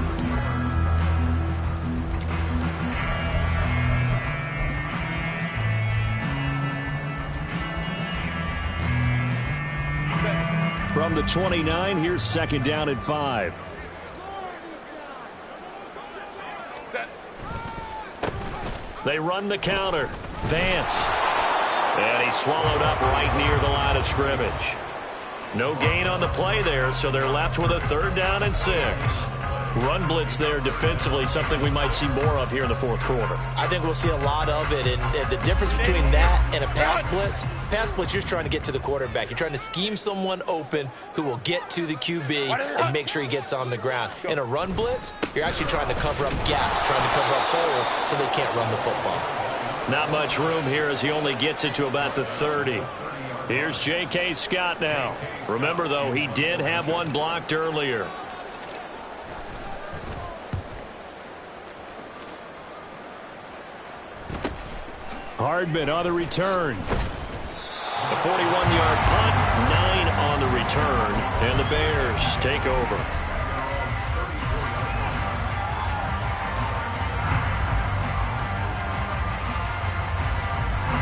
From the 29, here's 2nd down and 5. They run the counter. Vance. And he's swallowed up right near the line of scrimmage. No gain on the play there, so they're left with a 3rd down and 6. Run blitz there defensively, something we might see more of here in the 4th quarter. I think we'll see a lot of it, and the difference between that and a pass blitz, you're trying to get to the quarterback. You're trying to scheme someone open who will get to the QB and make sure he gets on the ground. In a run blitz, you're actually trying to cover up gaps, trying to cover up holes so they can't run the football. Not much room here as he only gets it to about the 30. Here's J.K. Scott now. Remember, though, he did have one blocked earlier. Hardman on the return. A 41-yard punt, 9 on the return, and the Bears take over.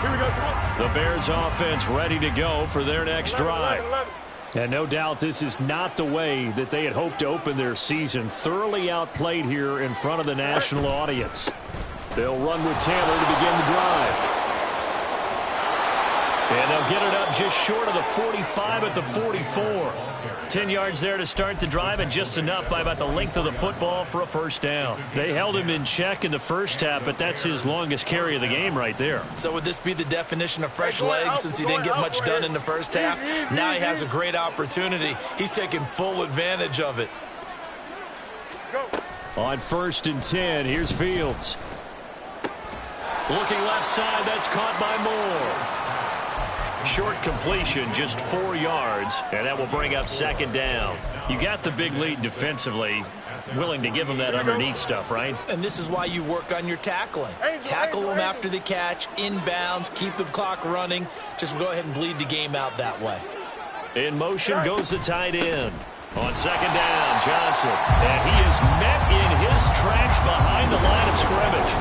Here we go. The Bears offense ready to go for their next drive. And no doubt this is not the way that they had hoped to open their season. Thoroughly outplayed here in front of the national audience. They'll run with Taylor to begin the drive. And they'll get it up just short of the 45 at the 44. 10 yards there to start the drive, and just enough by about the length of the football for a first down. They held him in check in the first half, but that's his longest carry of the game right there. So would this be the definition of fresh legs since he didn't get much done in the first half? Now he has a great opportunity. He's taking full advantage of it. On 1st and 10, here's Fields. Looking left side, that's caught by Moore. Short completion, just 4 yards, and that will bring up 2nd down. You got the big lead defensively, willing to give them that underneath stuff, right? And this is why you work on your tackling. Tackle them after the catch, inbounds, keep the clock running. Just go ahead and bleed the game out that way. In motion goes the tight end. On 2nd down, Johnson. And he is met in his tracks behind the line of scrimmage.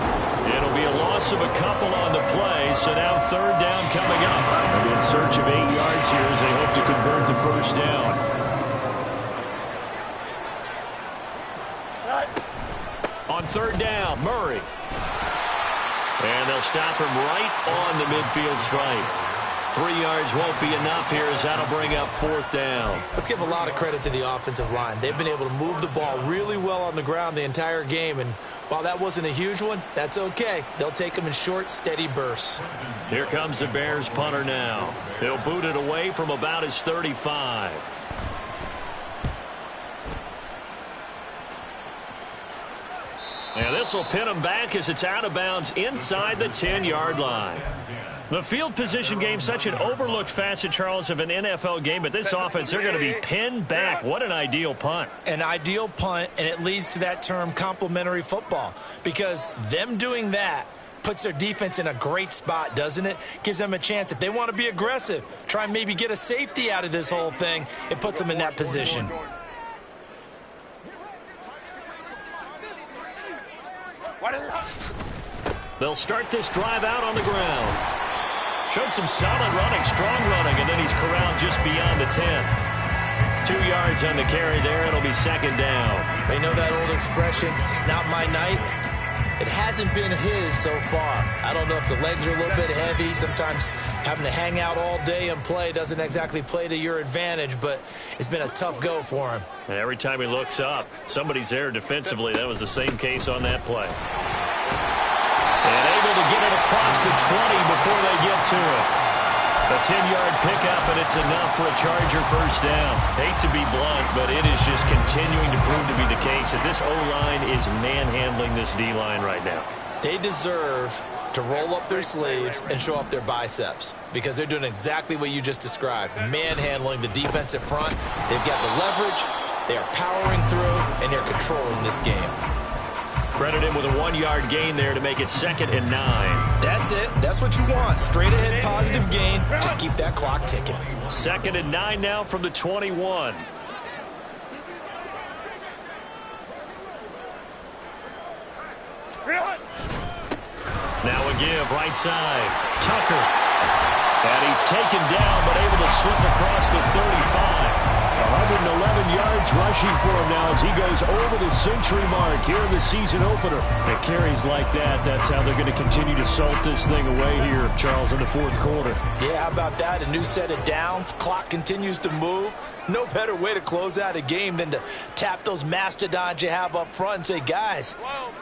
It'll be a loss of a couple on the play, so now 3rd down coming up. And in search of 8 yards here as they hope to convert the first down. On 3rd down, Murray. And they'll stop him right on the midfield stripe. 3 yards won't be enough here as that'll bring up 4th down. Let's give a lot of credit to the offensive line. They've been able to move the ball really well on the ground the entire game, and while that wasn't a huge one, that's okay. They'll take them in short, steady bursts. Here comes the Bears punter now. He'll boot it away from about his 35. And this will pin him back as it's out of bounds inside the 10-yard line. The field position game, such an overlooked facet, Charles, of an NFL game, but this offense, they're going to be pinned back. What an ideal punt. An ideal punt, and it leads to that term complementary football, because them doing that puts their defense in a great spot, doesn't it? Gives them a chance. If they want to be aggressive, try and maybe get a safety out of this whole thing, it puts them in that position. They'll start this drive out on the ground. Showed some solid running, strong running, and then he's corralled just beyond the 10. 2 yards on the carry there. It'll be second down. They know that old expression, it's not my night. It hasn't been his so far. I don't know if the legs are a little bit heavy. Sometimes having to hang out all day and play doesn't exactly play to your advantage, but it's been a tough go for him. And every time he looks up, somebody's there defensively. That was the same case on that play. And able to get it across the 20 before they get to it. A 10-yard pickup, and it's enough for a Charger first down. Hate to be blunt, but it is just continuing to prove to be the case that this O-line is manhandling this D-line right now. They deserve to roll up their sleeves and show up their biceps because they're doing exactly what you just described, manhandling the defensive front. They've got the leverage, they are powering through, and they're controlling this game. Credit him with a 1-yard gain there to make it 2nd and 9. That's it. That's what you want. Straight ahead positive gain. Just keep that clock ticking. 2nd and 9 now from the 21. Now a give right side. Tucker. And he's taken down but able to slip across the 35. 111 yards rushing for him now as he goes over the century mark here in the season opener. And carries like that, that's how they're going to continue to salt this thing away here, Charles, in the fourth quarter. Yeah, how about that? A new set of downs. Clock continues to move. No better way to close out a game than to tap those mastodons you have up front and say, guys,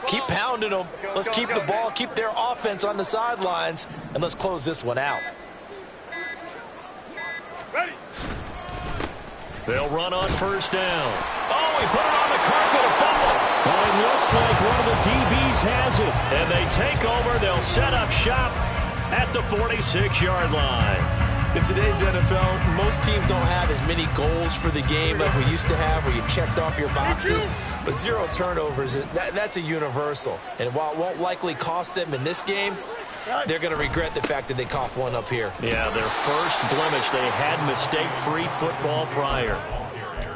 keep pounding them. Let's keep the ball, keep their offense on the sidelines, and let's close this one out. Ready. They'll run on first down. Oh, he put it on the carpet, a fumble. Oh, it looks like one of the DBs has it. And they take over. They'll set up shop at the 46-yard line. In today's NFL, most teams don't have as many goals for the game like we used to have where you checked off your boxes. But 0 turnovers, that's a universal. And while it won't likely cost them in this game, they're going to regret the fact that they coughed one up here. Yeah, their first blemish. They had mistake-free football prior.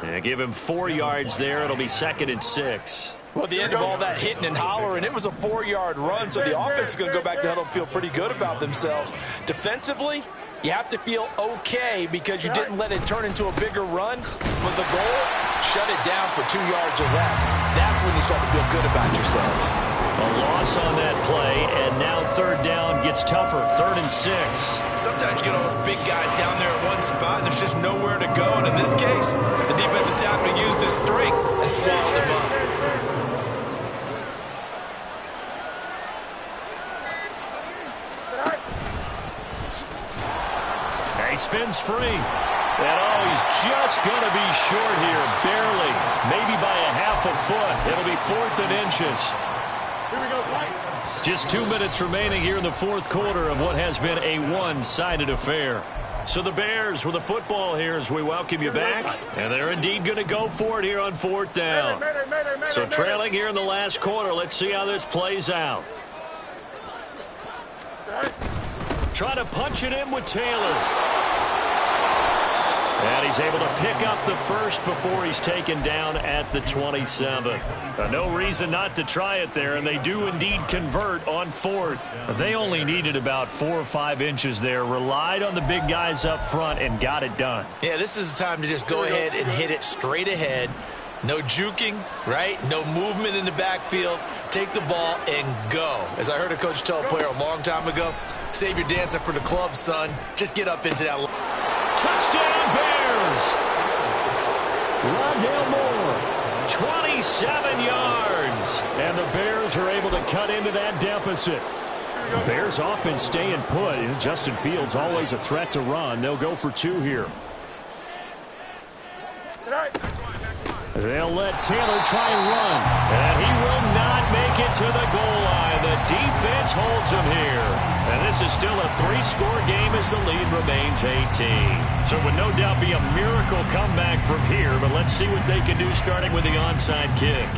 And give him 4 yards there. It'll be 2nd and 6. Well, at the end of all that hitting and hollering, it was a 4-yard run, so the offense is going to go back to huddle and feel pretty good about themselves. Defensively, you have to feel okay because you didn't let it turn into a bigger run. But the goal, shut it down for 2 yards or less. That's when you start to feel good about yourselves. A loss on that play, and now third down gets tougher. 3rd and 6. Sometimes you get all those big guys down there in one spot, and there's just nowhere to go. And in this case, the defensive tackle used his strength and swallowed him up. He spins free. And oh, he's just going to be short here, barely. Maybe by a half a foot. It'll be 4th and inches. Just 2 minutes remaining here in the fourth quarter of what has been a one-sided affair. So the Bears with the football here as we welcome you back. And they're indeed going to go for it here on 4th down. So trailing here in the last quarter. Let's see how this plays out. Try to punch it in with Taylor. And he's able to pick up the first before he's taken down at the 27. No reason not to try it there, and they do indeed convert on 4th. They only needed about 4 or 5 inches there, relied on the big guys up front, and got it done. Yeah, this is the time to just go ahead and hit it straight ahead. No juking, right? No movement in the backfield. Take the ball and go. As I heard a coach tell a player a long time ago, save your dancing for the club, son. Just get up into that. Touchdown, Bears! Rondale Moore, 27 yards. And the Bears are able to cut into that deficit. Bears offense staying put. Justin Fields always a threat to run. They'll go for 2 here. They'll let Taylor try and run. And he will not make it to the goal line. The defense holds him here. And this is still a 3-score game as the lead remains 18. So it would no doubt be a miracle comeback from here. But let's see what they can do starting with the onside kick.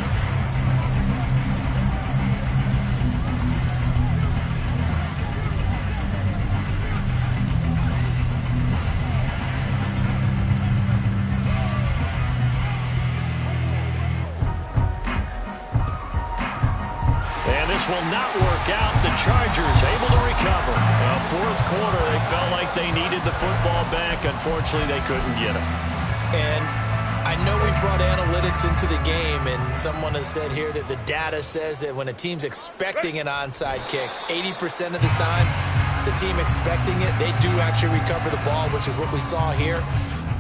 This will not work out. The Chargers able to recover. Fourth quarter, they felt like they needed the football back. Unfortunately, they couldn't get it. And I know we brought analytics into the game, and someone has said here that the data says that when a team's expecting an onside kick, 80% of the time, the team expecting it, they do actually recover the ball, which is what we saw here.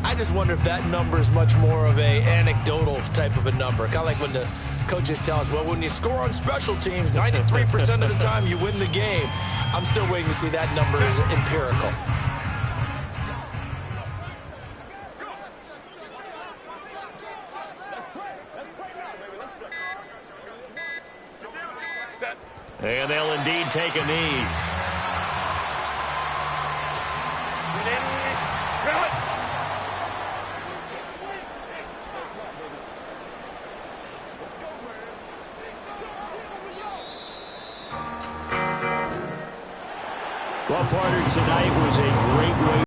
I just wonder if that number is much more of a anecdotal type of a number. Kind of like when the coaches tell us, well, when you score on special teams, 93% of the time you win the game. I'm still waiting to see that number is empirical. And they'll indeed take a knee. Well, partner, tonight was a great way